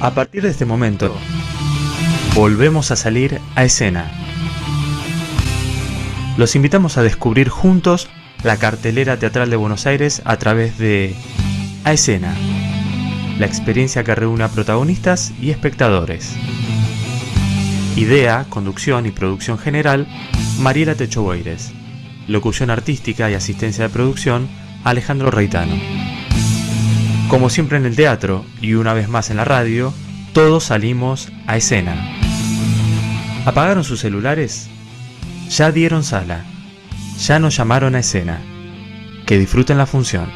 A partir de este momento, volvemos a salir a escena. Los invitamos a descubrir juntos la cartelera teatral de Buenos Aires a través de A Escena, la experiencia que reúne a protagonistas y espectadores. Idea, conducción y producción general, Mariela Techoboires. Locución artística y asistencia de producción, Alejandro Reitano. Como siempre en el teatro, y una vez más en la radio, todos salimos a escena. ¿Apagaron sus celulares? Ya dieron sala. Ya nos llamaron a escena. Que disfruten la función.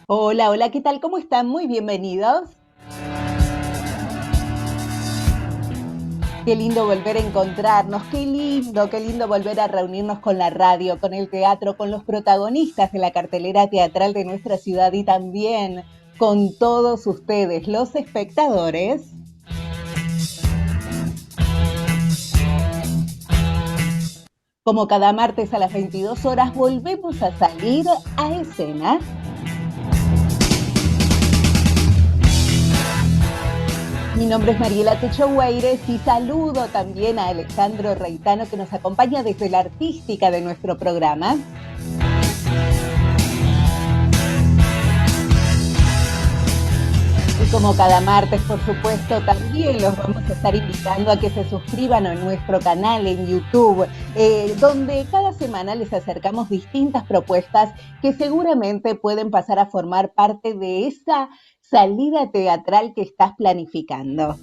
Hola, hola, ¿qué tal? ¿Cómo están? Muy bienvenidos. Qué lindo volver a encontrarnos, qué lindo volver a reunirnos con la radio, con el teatro, con los protagonistas de la cartelera teatral de nuestra ciudad y también con todos ustedes, los espectadores. Como cada martes a las 22 horas volvemos a salir a escena. Mi nombre es Mariela Techoboires y saludo también a Alejandro Reitano que nos acompaña desde la artística de nuestro programa. Y como cada martes, por supuesto, también los vamos a estar invitando a que se suscriban a nuestro canal en YouTube, donde cada semana les acercamos distintas propuestas que seguramente pueden pasar a formar parte de esa salida teatral que estás planificando.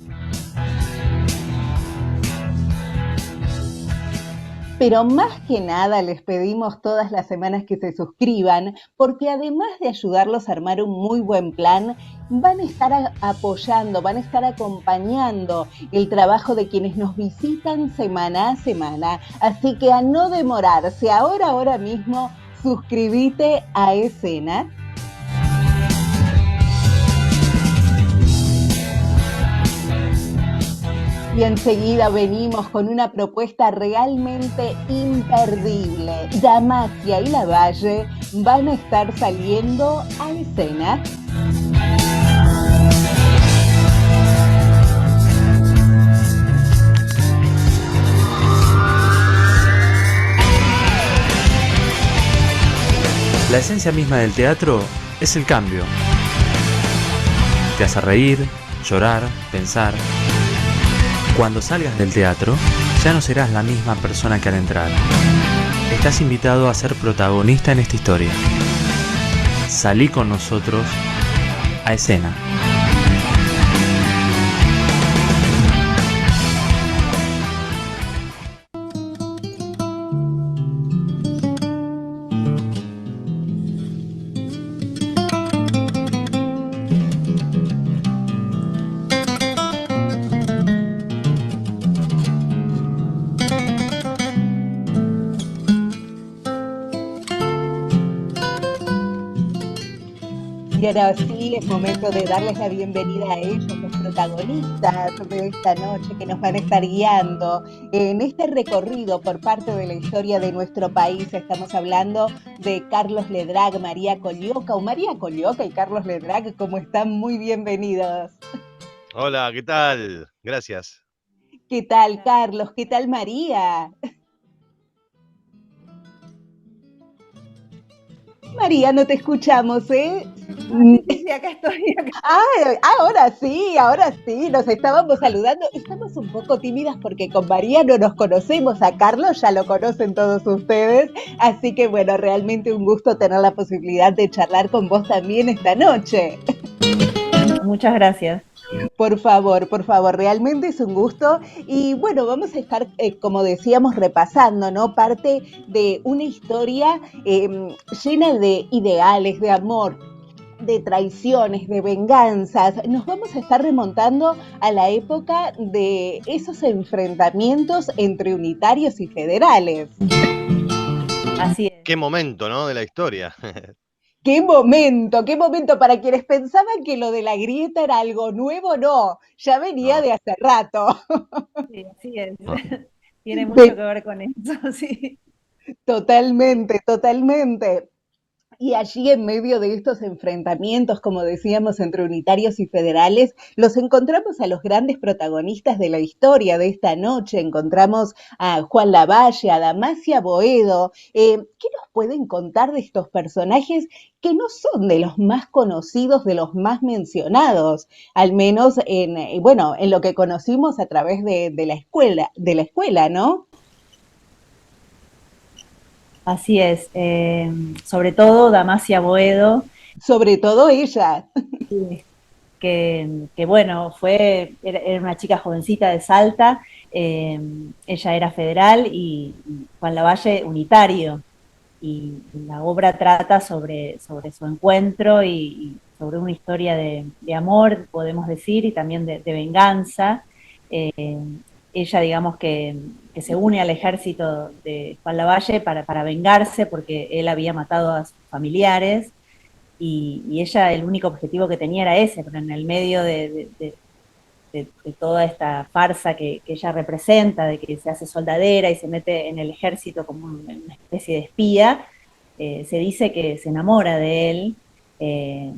Pero más que nada les pedimos todas las semanas que se suscriban, porque además de ayudarlos a armar un muy buen plan, van a estar apoyando, van a estar acompañando el trabajo de quienes nos visitan semana a semana. Así que a no demorarse, ahora mismo, suscríbete a Escena. Y enseguida venimos con una propuesta realmente imperdible. Damasia y Lavalle van a estar saliendo a escena. La esencia misma del teatro es el cambio. Te hace reír, llorar, pensar. Cuando salgas del teatro, ya no serás la misma persona que al entrar. Estás invitado a ser protagonista en esta historia. Salí con nosotros a escena. Y ahora sí, es momento de darles la bienvenida a ellos, los protagonistas de esta noche que nos van a estar guiando en este recorrido por parte de la historia de nuestro país. Estamos hablando de Carlos Ledrag, María Colioca, o María Colioca y Carlos Ledrag, ¿cómo están? Muy bienvenidos. Hola, ¿qué tal? Gracias. ¿Qué tal, Carlos? ¿Qué tal, María? María, no te escuchamos, ¿eh? Sí, acá estoy. Ahora sí, nos estábamos saludando. Estamos un poco tímidas porque con María no nos conocemos, a Carlos ya lo conocen todos ustedes, así que bueno, realmente un gusto tener la posibilidad de charlar con vos también esta noche. Muchas gracias. Por favor, realmente es un gusto. Y bueno, vamos a estar, como decíamos, repasando, ¿no? Parte de una historia llena de ideales, de amor, de traiciones, de venganzas. Nos vamos a estar remontando a la época de esos enfrentamientos entre unitarios y federales. Así es. Qué momento, ¿no? De la historia. qué momento. Para quienes pensaban que lo de la grieta era algo nuevo, no, ya venía No, de hace rato. Sí, así es. no. Tiene mucho De- que ver con eso, sí. Totalmente, totalmente. Y allí en medio de estos enfrentamientos, como decíamos, entre unitarios y federales, los encontramos a los grandes protagonistas de la historia de esta noche. Encontramos a Juan Lavalle, a Damasia Boedo. ¿Qué nos pueden contar de estos personajes que no son de los más conocidos, de los más mencionados? Al menos bueno, en lo que conocimos a través de la escuela, ¿no? Así es. Sobre todo Damasia Boedo, Sobre todo ella. que bueno, era una chica jovencita de Salta, ella era federal y Juan Lavalle unitario. Y la obra trata sobre su encuentro y sobre una historia de amor, podemos decir, y también de venganza. Eh, Ella, digamos, que se une al ejército de Juan Lavalle para vengarse porque él había matado a sus familiares y ella el único objetivo que tenía era ese, pero en el medio de toda esta farsa que ella representa, de que se hace soldadera y se mete en el ejército como una especie de espía, se dice que se enamora de él. eh,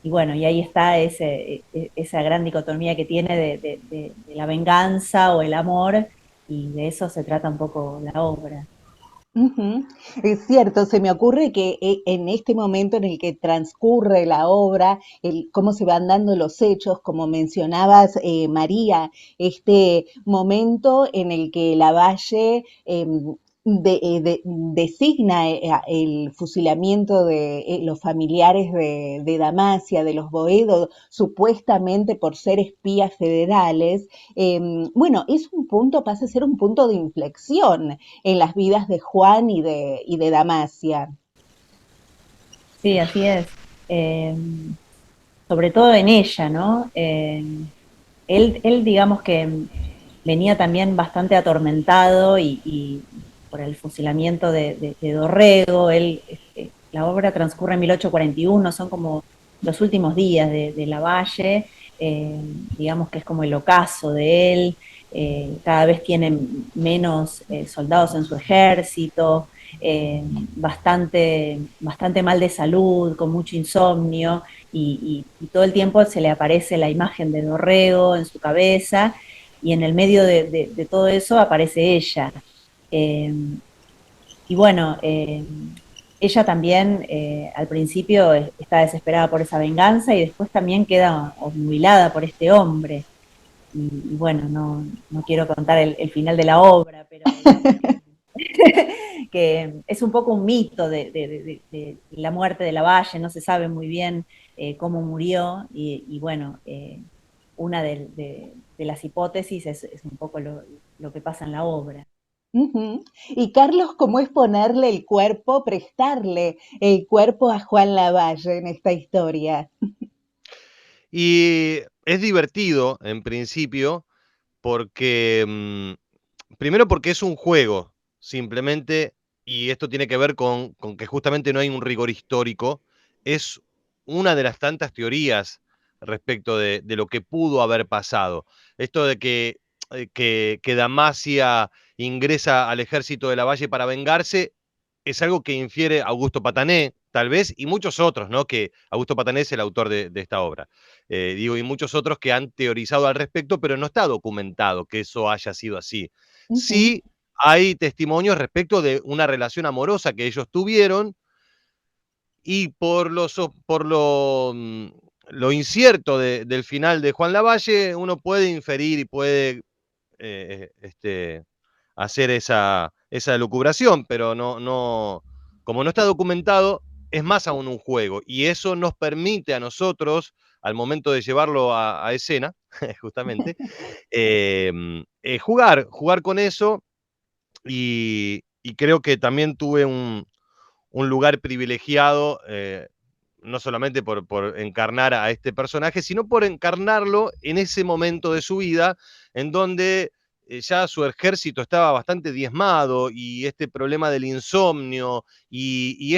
y bueno, y ahí está esa gran dicotomía que tiene de la venganza o el amor, y de eso se trata un poco la obra. Ujú. Es cierto, se me ocurre que en este momento en el que transcurre la obra, cómo se van dando los hechos, como mencionabas, María, este momento en el que Lavalle designa el fusilamiento de los familiares de Damasia, de los Boedo, supuestamente por ser espías federales, bueno, es un punto, pasa a ser un punto de inflexión en las vidas de Juan y de Damasia. Sí, así es. Eh, Sobre todo en ella, ¿no? Él, digamos que venía también bastante atormentado y por el fusilamiento de Dorrego. La obra transcurre en 1841, son como los últimos días de Lavalle, digamos que es como el ocaso de él. Cada vez tienen menos soldados en su ejército, bastante mal de salud, con mucho insomnio, y todo el tiempo se le aparece la imagen de Dorrego en su cabeza, y en el medio de todo eso aparece ella. Eh, y bueno, ella también al principio está desesperada por esa venganza y después también queda obnubilada por este hombre. Y bueno, no quiero contar el final de la obra, pero digamos que, que es un poco un mito de la muerte de Lavalle, no se sabe muy bien cómo murió y bueno, una de las hipótesis es un poco lo que pasa en la obra. Ujú. Y Carlos, ¿cómo es ponerle el cuerpo, prestarle el cuerpo a Juan Lavalle en esta historia? Y es divertido, en principio, porque, primero porque es un juego, simplemente, y esto tiene que ver con que justamente no hay un rigor histórico, es una de las tantas teorías respecto de lo que pudo haber pasado. Esto de que Damasia ingresa al ejército de Lavalle para vengarse, es algo que infiere Augusto Patané, tal vez, y muchos otros, ¿no? Que Augusto Patané es el autor de esta obra. Digo, y muchos otros que han teorizado al respecto, pero no está documentado que eso haya sido así. Ujú, Sí hay testimonios respecto de una relación amorosa que ellos tuvieron y lo incierto del final de Juan Lavalle, uno puede inferir y puede hacer esa lucubración, pero como no está documentado, es más aún un juego. Y eso nos permite a nosotros, al momento de llevarlo a escena, justamente, jugar con eso. Y creo que también tuve un lugar privilegiado, no solamente por encarnar a este personaje, sino por encarnarlo en ese momento de su vida en donde ya su ejército estaba bastante diezmado y este problema del insomnio y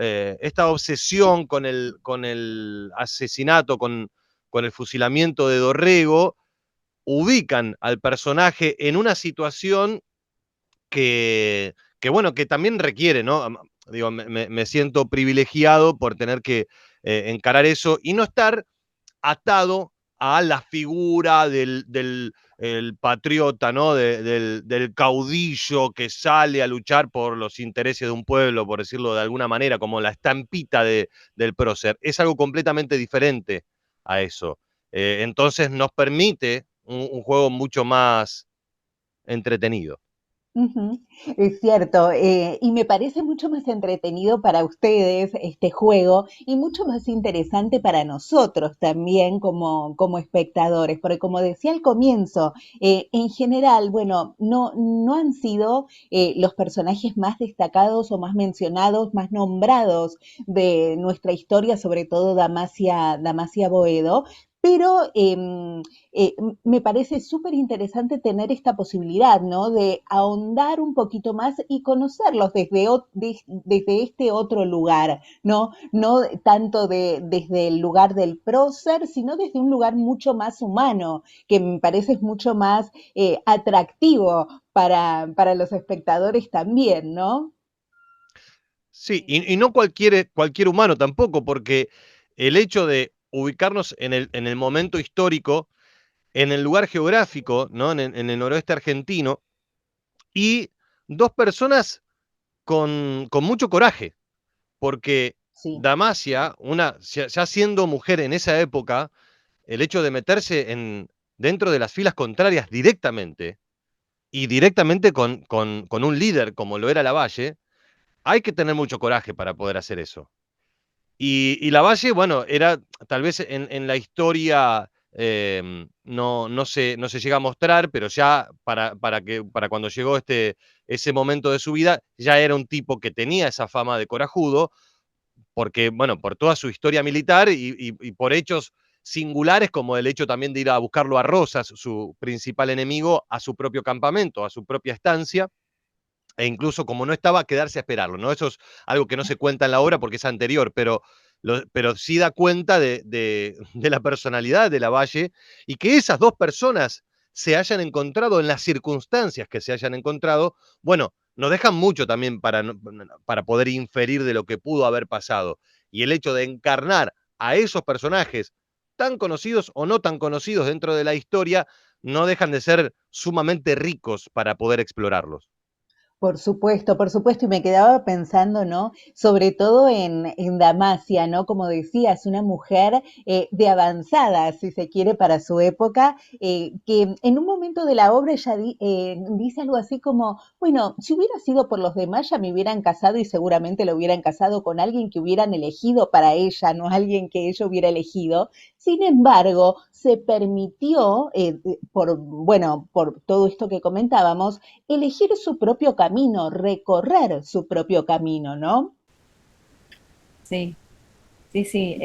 esta obsesión con el asesinato, con el fusilamiento de Dorrego, ubican al personaje en una situación que bueno, que también requiere, ¿no? Digo, me siento privilegiado por tener que encarar eso y no estar atado a la figura del el patriota, ¿no? Del caudillo que sale a luchar por los intereses de un pueblo, por decirlo de alguna manera, como la estampita del prócer. Es algo completamente diferente a eso. Entonces nos permite un juego mucho más entretenido. Ujú, es cierto, y me parece mucho más entretenido para ustedes este juego y mucho más interesante para nosotros también como espectadores, porque como decía al comienzo, en general, bueno, no han sido los personajes más destacados o más mencionados, más nombrados de nuestra historia, sobre todo Damasia Boedo, pero me parece súper interesante tener esta posibilidad, ¿no? De ahondar un poquito más y conocerlos desde este otro lugar, ¿no? No tanto desde el lugar del prócer, sino desde un lugar mucho más humano, que me parece mucho más atractivo para los espectadores también, ¿no? Sí, y no cualquier humano tampoco, porque el hecho de ubicarnos en el momento histórico, en el lugar geográfico, ¿no? En el noroeste argentino, y dos personas con mucho coraje, porque Sí. Damasia, ya siendo mujer en esa época, el hecho de meterse dentro de las filas contrarias directamente, y directamente con un líder como lo era Lavalle, hay que tener mucho coraje para poder hacer eso. Y Lavalle, bueno, era tal vez en la historia no se llega a mostrar, pero ya para cuando llegó ese momento de su vida, ya era un tipo que tenía esa fama de corajudo, porque, bueno, por toda su historia militar y por hechos singulares, como el hecho también de ir a buscarlo a Rosas, su principal enemigo, a su propio campamento, a su propia estancia, e incluso como no estaba, quedarse a esperarlo, ¿no? Eso es algo que no se cuenta en la obra porque es anterior, pero sí da cuenta de la personalidad de Lavalle y que esas dos personas se hayan encontrado en las circunstancias que se hayan encontrado, bueno, nos dejan mucho también para poder inferir de lo que pudo haber pasado. Y el hecho de encarnar a esos personajes tan conocidos o no tan conocidos dentro de la historia, no dejan de ser sumamente ricos para poder explorarlos. Por supuesto, y me quedaba pensando, ¿no? Sobre todo en Damasia, ¿no? Como decías, una mujer de avanzada, si se quiere, para su época, que en un momento de la obra ella dice algo así como, bueno, si hubiera sido por los demás ya me hubieran casado y seguramente lo hubieran casado con alguien que hubieran elegido para ella, no alguien que ella hubiera elegido. Sin embargo, se permitió, bueno, por todo esto que comentábamos, elegir su propio camino, recorrer su propio camino, ¿no? Sí, sí, sí,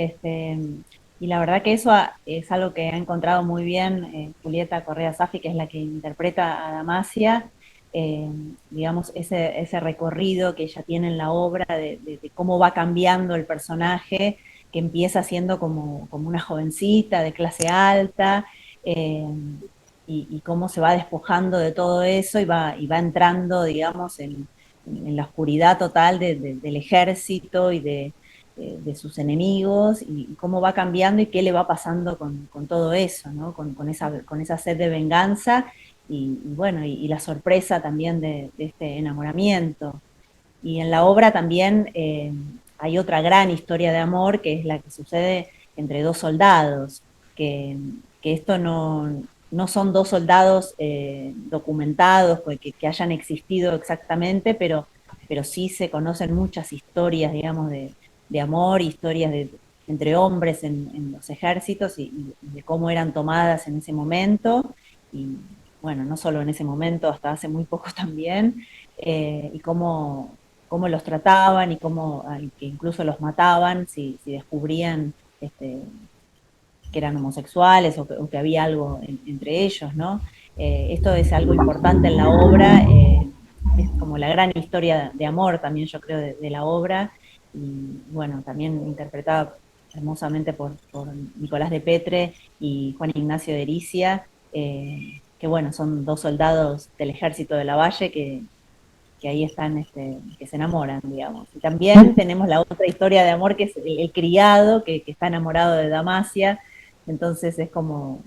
y la verdad que es algo que ha encontrado muy bien Julieta Correa Saffi, que es la que interpreta a Damasia, eh, digamos, ese recorrido que ella tiene en la obra de cómo va cambiando el personaje, que empieza siendo como una jovencita de clase alta, eh, y cómo se va despojando de todo eso y va entrando, digamos, en la oscuridad total del ejército y de sus enemigos y cómo va cambiando y qué le va pasando con todo eso, ¿no? Con esa sed de venganza y bueno, y la sorpresa también de este enamoramiento. Y en la obra también hay otra gran historia de amor que es la que sucede entre dos soldados, que esto no son dos soldados documentados, que hayan existido exactamente, pero sí se conocen muchas historias, digamos, de amor, historias entre hombres en los ejércitos y de cómo eran tomadas en ese momento. Y bueno, no solo en ese momento, hasta hace muy poco también, y cómo los trataban y cómo que incluso los mataban si descubrían que eran homosexuales o que había algo entre ellos, ¿no? Esto es algo importante en la obra, es como la gran historia de amor también yo creo de la obra, y bueno, también interpretada hermosamente por Nicolás de Petre y Juan Ignacio de Ericia, que bueno, son dos soldados del ejército de Lavalle que ahí están, que se enamoran, digamos. Y también tenemos la otra historia de amor, que es el criado, que está enamorado de Damasia, entonces es como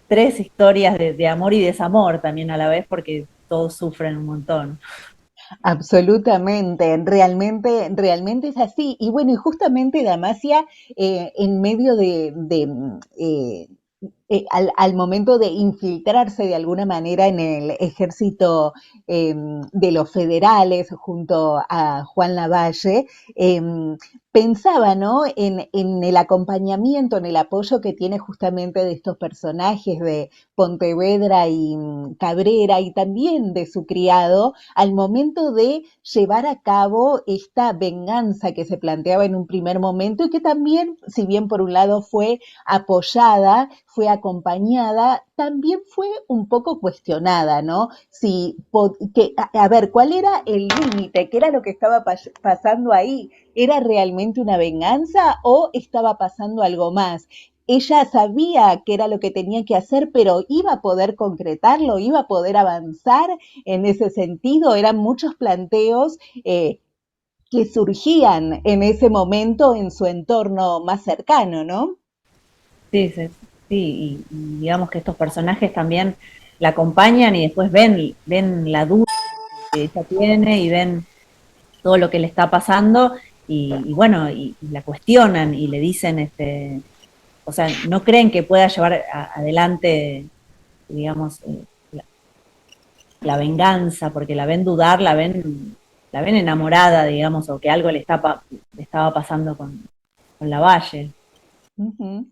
tres historias de amor y desamor también a la vez, porque todos sufren un montón. Absolutamente, realmente es así. Y bueno, y justamente Damasia, en medio al momento de infiltrarse de alguna manera en el ejército de los federales junto a Juan Lavalle, eh, pensaba, ¿no? En el acompañamiento, en el apoyo que tiene justamente de estos personajes de Pontevedra y Cabrera, y también de su criado, al momento de llevar a cabo esta venganza que se planteaba en un primer momento y que también, si bien por un lado fue apoyada, fue acompañada, también fue un poco cuestionada, ¿no? Si, a ver, ¿cuál era el límite? ¿Qué era lo que estaba pasando ahí? ¿Era realmente una venganza o estaba pasando algo más? Ella sabía que era lo que tenía que hacer, pero iba a poder concretarlo, iba a poder avanzar en ese sentido. Eran muchos planteos que surgían en ese momento en su entorno más cercano, ¿no? Sí, sí, sí, y digamos que estos personajes también la acompañan y después ven la duda que ella tiene y ven todo lo que le está pasando y bueno, y la cuestionan y le dicen, o sea, no creen que pueda llevar adelante, digamos, la venganza, porque la ven dudar, la ven enamorada, digamos, o que algo le estaba pasando con la Valle. Uh -huh.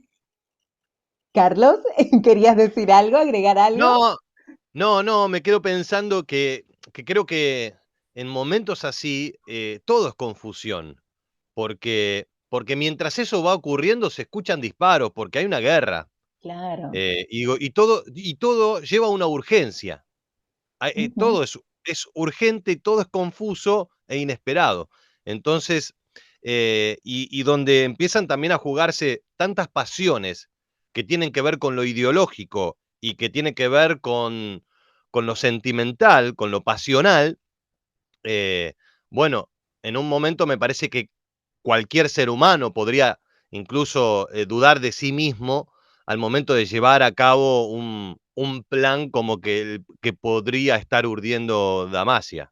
Carlos, ¿querías decir algo, agregar algo? No, no, me quedo pensando que creo que en momentos así todo es confusión, porque mientras eso va ocurriendo se escuchan disparos, porque hay una guerra, Claro. y todo lleva a una urgencia. Uh -huh. Todo es urgente, todo es confuso e inesperado. Entonces, y donde empiezan también a jugarse tantas pasiones que tienen que ver con lo ideológico y que tienen que ver con lo sentimental, con lo pasional, eh, bueno, en un momento me parece que cualquier ser humano podría incluso dudar de sí mismo al momento de llevar a cabo un plan como que podría estar urdiendo Damasia.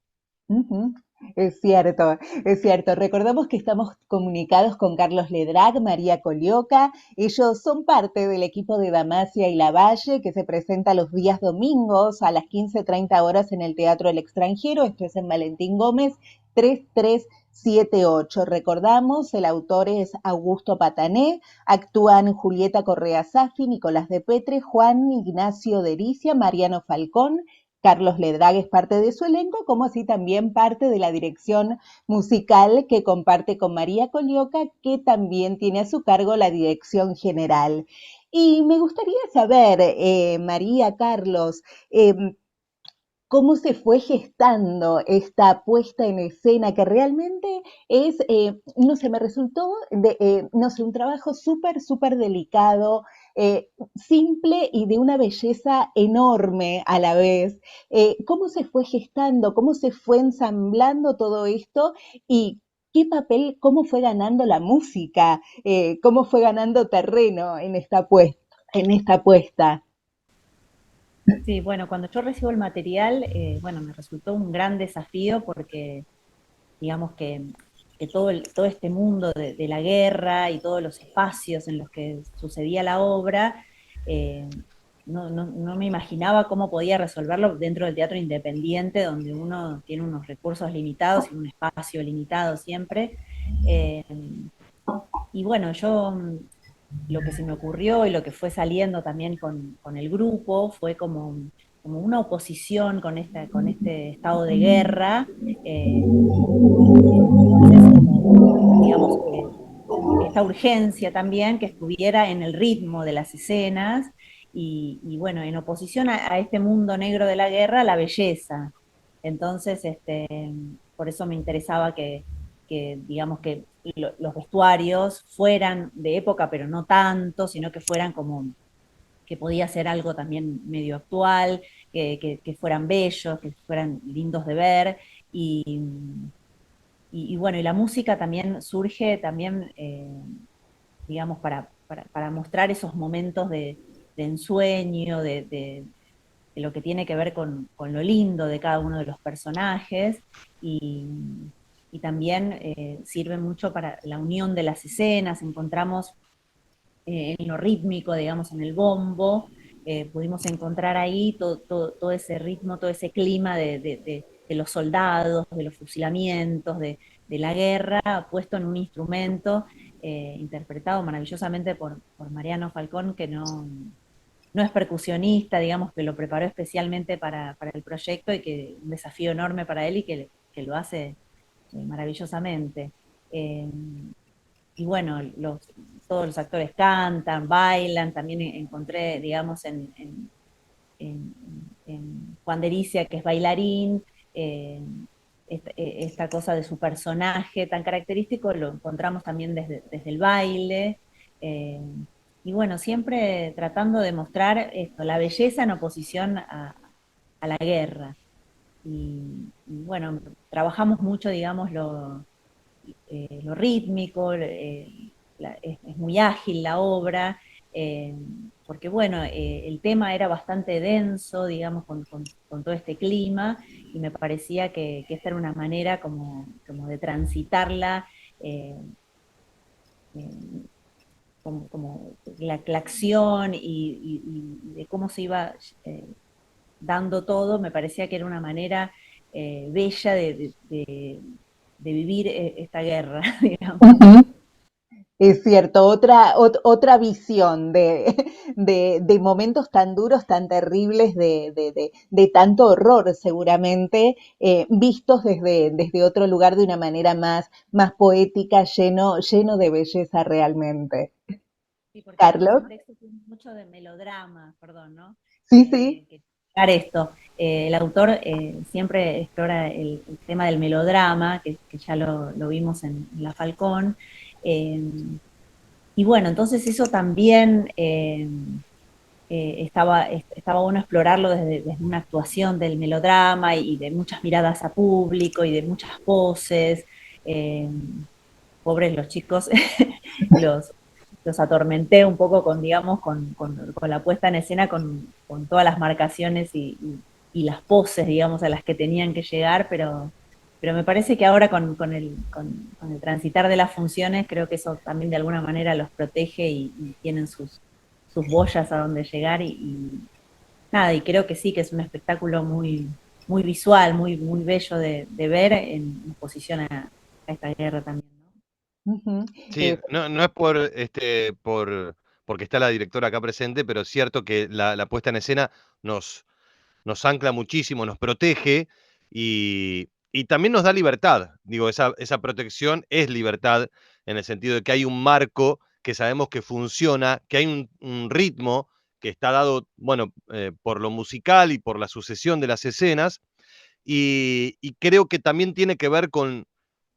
Ujú. Es cierto, es cierto. Recordamos que estamos comunicados con Carlos Ledrag, María Colioca. Ellos son parte del equipo de Damasia y Lavalle, que se presenta los días domingos a las 15:30 horas en el Teatro del Extranjero. Esto es en Valentín Gómez 3378. Recordamos, el autor es Augusto Patané. Actúan Julieta Correa Safi, Nicolás de Petre, Juan Ignacio de Ericia, Mariano Falcón. Carlos Ledrag es parte de su elenco, como así también parte de la dirección musical que comparte con María Colioca, que también tiene a su cargo la dirección general. Y me gustaría saber, María, Carlos, cómo se fue gestando esta puesta en escena que realmente es, no sé, me resultó, no sé, un trabajo súper delicado, simple y de una belleza enorme a la vez. ¿Cómo se fue gestando, cómo se fue ensamblando todo esto y qué papel, cómo fue ganando la música, cómo fue ganando terreno en esta puesta? En esta puesta? Sí, bueno, cuando yo recibo el material, bueno, me resultó un gran desafío porque digamos que todo este mundo de la guerra y todos los espacios en los que sucedía la obra, eh, no me imaginaba cómo podía resolverlo dentro del teatro independiente, donde uno tiene unos recursos limitados y un espacio limitado siempre. Eh, y bueno, yo lo que se me ocurrió y lo que fue saliendo también con el grupo fue como una oposición con este estado de guerra. Entonces, como, digamos que esta urgencia también que estuviera en el ritmo de las escenas y bueno, en oposición a este mundo negro de la guerra, la belleza. Entonces, por eso me interesaba que digamos los vestuarios fueran de época, pero no tanto, sino que fueran como que podía ser algo también medio actual, que fueran bellos, que fueran lindos de ver. Y, y bueno, y la música también surge también, digamos, para mostrar esos momentos de ensueño, de lo que tiene que ver con lo lindo de cada uno de los personajes y, y también sirve mucho para la unión de las escenas. Encontramos en lo rítmico, digamos, en el bombo, pudimos encontrar ahí todo ese ritmo, todo ese clima de los soldados, de los fusilamientos, de la guerra, puesto en un instrumento interpretado maravillosamente por Mariano Falcón, que no es percusionista, digamos, que lo preparó especialmente para el proyecto y que un desafío enorme para él y que lo hace maravillosamente. Eh, y bueno, todos los actores cantan, bailan, también encontré, digamos, en, en Juan Delicia, que es bailarín, eh, esta cosa de su personaje tan característico lo encontramos también desde el baile. eh, y bueno, siempre tratando de mostrar esto, la belleza en oposición a la guerra. Y bueno, trabajamos mucho, digamos, lo rítmico, es muy ágil la obra, eh, porque bueno, el tema era bastante denso, digamos, con todo este clima, y me parecía que esta era una manera como de transitarla, eh, eh, como la acción y de cómo se iba eh, dando todo, me parecía que era una manera bella de vivir esta guerra, digamos. Ujú. Es cierto, otra visión de momentos tan duros, tan terribles, de tanto horror seguramente, vistos desde otro lugar de una manera más poética, lleno de belleza realmente. Sí, porque además Carlos, el texto tiene mucho de melodrama, perdón, ¿no? sí, sí. Explicar esto. El autor siempre explora el tema del melodrama, que ya lo vimos en La Falcón. eh, y bueno, entonces eso también estaba bueno explorarlo desde una actuación del melodrama y de muchas miradas a público y de muchas poses. eh, Pobres los chicos, los, los atormenté un poco con, digamos, con la puesta en escena, con todas las marcaciones y las poses, digamos, a las que tenían que llegar, pero me parece que ahora con el transitar de las funciones, creo que eso también de alguna manera los protege y tienen sus boyas a donde llegar nada, y creo que sí, que es un espectáculo muy visual, muy bello de ver en oposición a esta guerra también, ¿no? Ujú. Sí, no es porque está la directora acá presente, pero es cierto que la puesta en escena nos ancla muchísimo, nos protege y también nos da libertad. Digo, esa protección es libertad en el sentido de que hay un marco que sabemos que funciona, que hay un ritmo que está dado, bueno, por lo musical y por la sucesión de las escenas, y creo que también tiene que ver con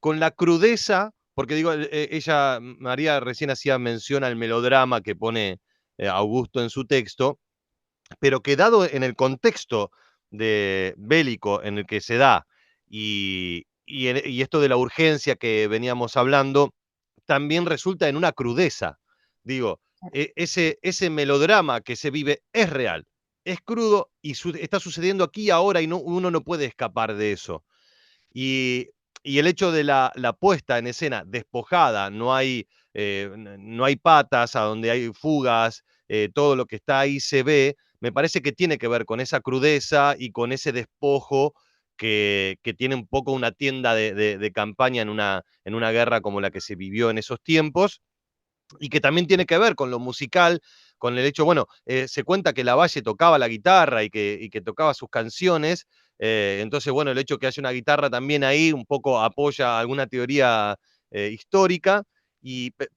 la crudeza, porque digo, ella, María recién hacía mención al melodrama que pone Augusto en su texto, pero que dado en el contexto bélico en el que se da y esto de la urgencia que veníamos hablando, también resulta en una crudeza. Digo, ese melodrama que se vive es real, es crudo y está sucediendo aquí y ahora y uno no puede escapar de eso. Y, y el hecho de la puesta en escena despojada, no hay patas, a donde hay fugas, todo lo que está ahí se ve, me parece que tiene que ver con esa crudeza y con ese despojo que tiene un poco una tienda de campaña en una guerra como la que se vivió en esos tiempos y que también tiene que ver con lo musical, con el hecho, bueno, se cuenta que Lavalle tocaba la guitarra y que tocaba sus canciones, entonces, bueno, el hecho que haya una guitarra también ahí un poco apoya alguna teoría histórica,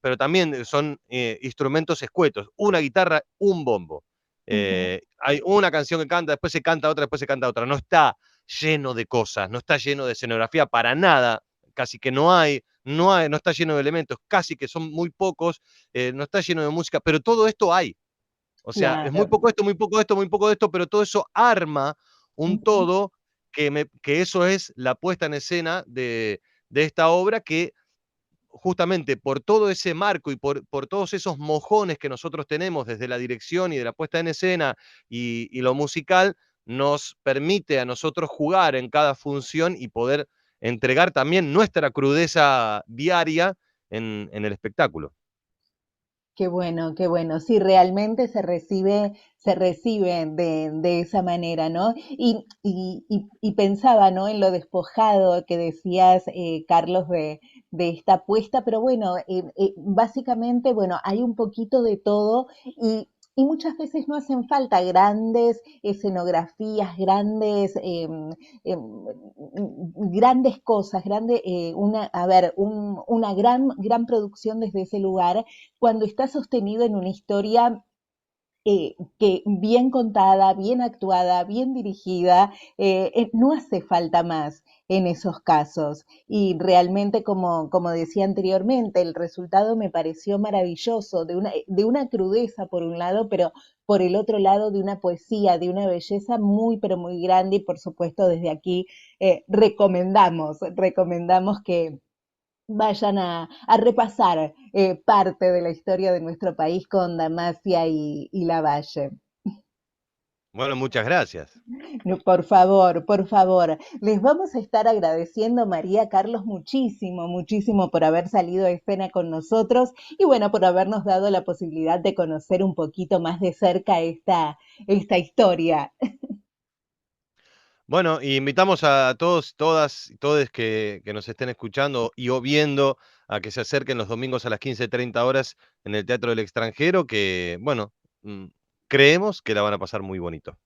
pero también son instrumentos escuetos, una guitarra, un bombo. Ujú. Hay una canción que canta, después se canta otra, después se canta otra. No está lleno de cosas, no está lleno de escenografía para nada, casi que no hay. no está lleno de elementos, casi que son muy pocos, no está lleno de música, pero todo esto hay. O sea, es muy Claro. poco esto, muy poco esto, muy poco de esto, pero todo eso arma un Ujú. todo que eso es la puesta en escena de esta obra que justamente por todo ese marco y por todos esos mojones que nosotros tenemos desde la dirección y de la puesta en escena y lo musical, nos permite a nosotros jugar en cada función y poder entregar también nuestra crudeza diaria en el espectáculo. Qué bueno, qué bueno. Sí, realmente se recibe de esa manera, ¿no? Y pensaba, ¿no? En lo despojado que decías, Carlos, de esta apuesta, pero bueno, básicamente, bueno, hay un poquito de todo y muchas veces no hacen falta grandes escenografías, grandes cosas, una gran producción desde ese lugar cuando está sostenido en una historia que bien contada, bien actuada, bien dirigida, no hace falta más en esos casos. Y realmente, como decía anteriormente, el resultado me pareció maravilloso, de una crudeza por un lado, pero por el otro lado de una poesía, de una belleza muy, pero muy grande. Y por supuesto, desde aquí recomendamos que vayan a repasar parte de la historia de nuestro país con Damasia y Lavalle. Bueno, muchas gracias. No, por favor, les vamos a estar agradeciendo, María Carlos, muchísimo, muchísimo por haber salido a escena con nosotros y bueno, por habernos dado la posibilidad de conocer un poquito más de cerca esta historia. Bueno, y invitamos a todos, todas y todes que nos estén escuchando y o viendo a que se acerquen los domingos a las 15:30 horas en el Teatro del Extranjero, que, bueno, creemos que la van a pasar muy bonito.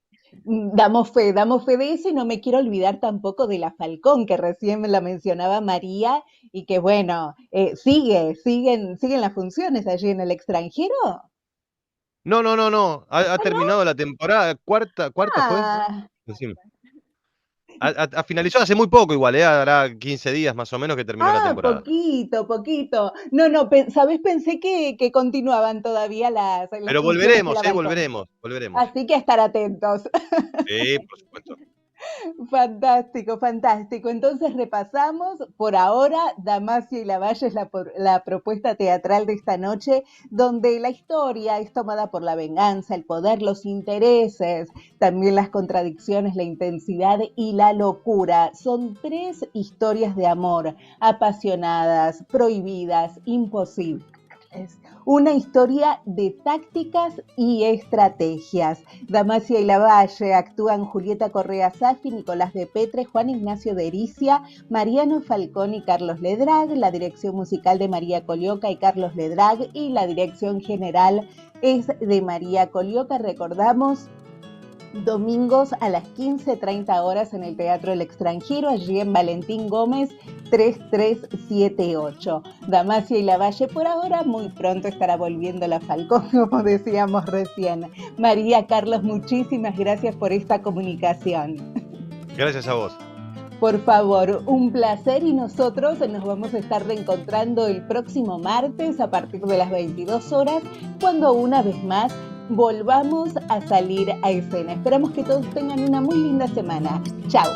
Damos fe de eso y no me quiero olvidar tampoco de la Falcón, que recién me la mencionaba María y que bueno, siguen las funciones allí en el extranjero. No, no, no, no, ha Ah, ¿no? terminado la temporada, ¿cuarta fue? Ah, Decime. Finalizó hace muy poco igual, hará 15 días más o menos que terminó la temporada. poquito, poquito. No, no, ¿sabés? Pensé que continuaban todavía las Pero funciones de la volveremos, Falcón. volveremos, volveremos. Así que a estar atentos. Sí, por supuesto. Fantástico, fantástico. Entonces repasamos, por ahora, Damasia y Lavalle es la propuesta teatral de esta noche, donde la historia es tomada por la venganza, el poder, los intereses, también las contradicciones, la intensidad y la locura. Son tres historias de amor, apasionadas, prohibidas, imposibles. Una historia de tácticas y estrategias. Damasia y Lavalle actúan Julieta Correa Safi, Nicolás de Petre, Juan Ignacio de Ericia, Mariano Falcón y Carlos Ledrag, la dirección musical de María Colioca y Carlos Ledrag y la dirección general es de María Colioca. Recordamos, domingos a las 15:30 horas en el Teatro del Extranjero, allí en Valentín Gómez 3378. Damasia y Lavalle por ahora, muy pronto estará volviendo la Falcón, como decíamos recién. María Carlos, muchísimas gracias por esta comunicación. Gracias a vos. Por favor, un placer y nosotros nos vamos a estar reencontrando el próximo martes a partir de las 22 horas, cuando una vez más volvamos a salir a escena. Esperamos que todos tengan una muy linda semana. Chao.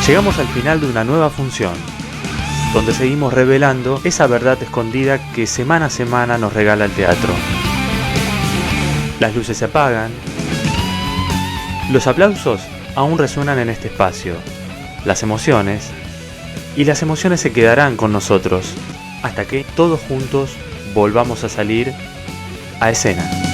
Llegamos al final de una nueva función. donde seguimos revelando esa verdad escondida que semana a semana nos regala el teatro. Las luces se apagan, los aplausos aún resuenan en este espacio, las emociones se quedarán con nosotros hasta que todos juntos volvamos a salir a escena.